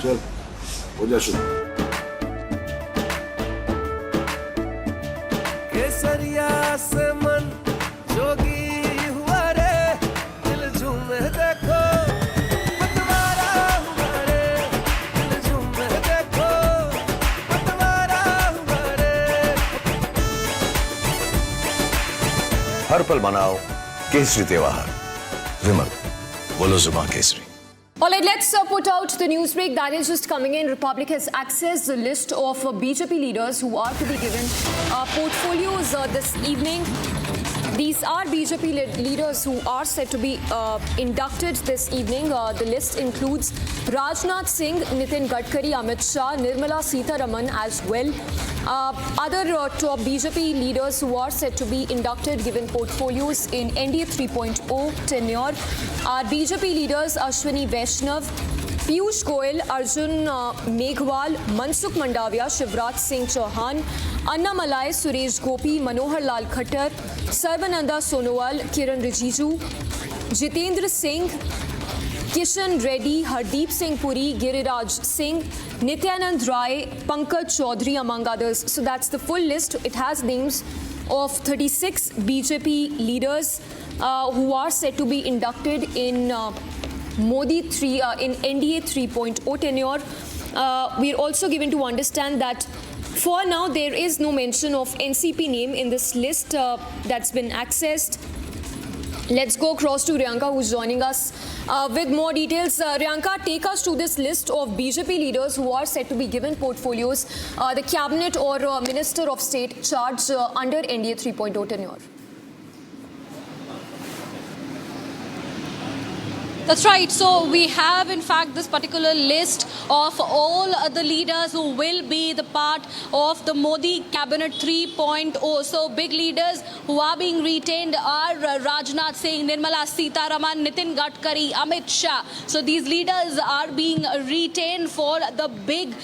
चल हो जा शुरू। केसरिया से मन जोगी हुआ रे, दिल झूमे देखो पतवारा हुआ रे, दिल झूमे देखो पतवारा हुआ रे। हर पल मनाओ केसरी त्योहार। विमल, बोलो जुबान Kesari. All right, let's put out the news break that is just coming in. Republic has accessed the list of BJP leaders who are to be given portfolios this evening. These are BJP leaders who are set to be inducted this evening. The list includes Rajnath Singh, Nitin Gadkari, Amit Shah, Nirmala Sitharaman as well. Other top BJP leaders who are set to be inducted given portfolios in NDA 3.0 tenure are BJP leaders Ashwini Vaishnav, Piyush Goyal, Arjun Meghwal, Mansukh Mandavia, Shivraj Singh Chauhan, Annamalai, Suresh Gopi, Manohar Lal Khattar, Sarbananda Sonowal, Kiran Rijiju, Jitendra Singh, Kishan Reddy, Hardeep Singh Puri, Giriraj Singh, Nityanand Rai, Pankaj Chaudhary among others. So that's the full list. It has names of 36 BJP leaders who are set to be inducted in Modi 3 in NDA 3.0 tenure. We're also given to understand that for now there is no mention of NCP name in this list that's been accessed. Let's go across to Riyanka, who's joining us with more details. Riyanka, take us to this list of BJP leaders who are set to be given portfolios, the cabinet or minister of state charge under NDA 3.0 tenure. That's right. So we have, in fact, this particular list of all the leaders who will be the part of the Modi Cabinet 3.0. So big leaders who are being retained are Rajnath Singh, Nirmala Sitharaman, Nitin Gadkari, Amit Shah. So these leaders are being retained for the big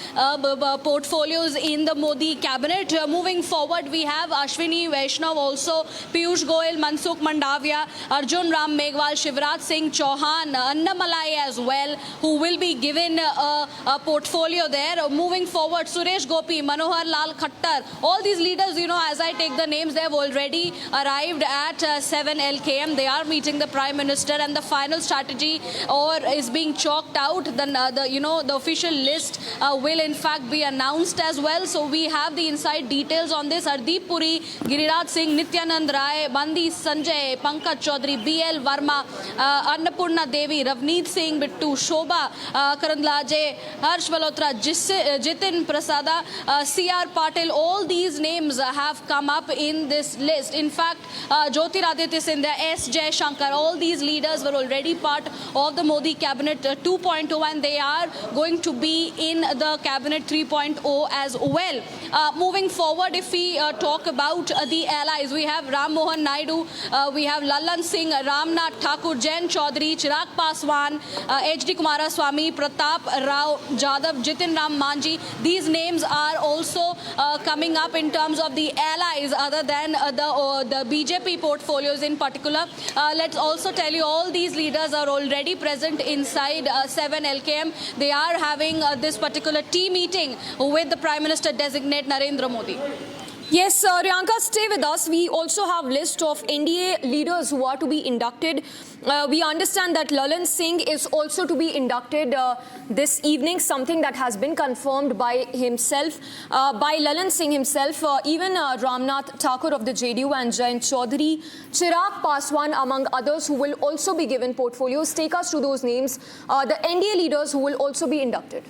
portfolios in the Modi Cabinet. Moving forward, we have Ashwini Vaishnav also, Piyush Goyal, Mansukh Mandavia, Arjun Ram Meghwal, Shivraj Singh Chauhan, Annamalai as well, who will be given a portfolio there. Moving forward, Suresh Gopi, Manohar Lal Khattar, all these leaders, you know, as I take the names, they have already arrived at 7 LKM. They are meeting the Prime Minister, and the final strategy is being chalked out. The official list will in fact be announced as well. So we have the inside details on this. Hardeep Puri, Giriraj Singh, Nityanand Rai, Bandi Sanjay, Pankaj Chaudhary, BL Verma, Annapurna Devi, Ravneet Singh Bittu, Shobha Karandlaje, Harsh Malhotra, Jitin Prasada, CR Patil, all these names have come up in this list. In fact, Jyotiraditya Scindia, S. Jay Shankar, all these leaders were already part of the Modi Cabinet 2.0, and they are going to be in the Cabinet 3.0 as well. Moving forward, if we talk about the allies, we have Ram Mohan Naidu, we have Lalan Singh, Ramnath Thakur, Jain Chaudhary, Chirag Paswan, H.D. Kumaraswamy, Pratap Rao Jadhav, Jitin Ram Manji. These names are also coming up in terms of the allies other than the BJP portfolios in particular. Let's also tell you all these leaders are already present inside 7 LKM. They are having this particular tea meeting with the Prime Minister designate Narendra Modi. Yes, Riyanka, stay with us. We also have list of NDA leaders who are to be inducted. We understand that Lalan Singh is also to be inducted this evening, something that has been confirmed by himself, by Lalan Singh himself. Even Ramnath Thakur of the JDU and Jain Chaudhary, Chirag Paswan among others who will also be given portfolios. Take us to those names, the NDA leaders who will also be inducted.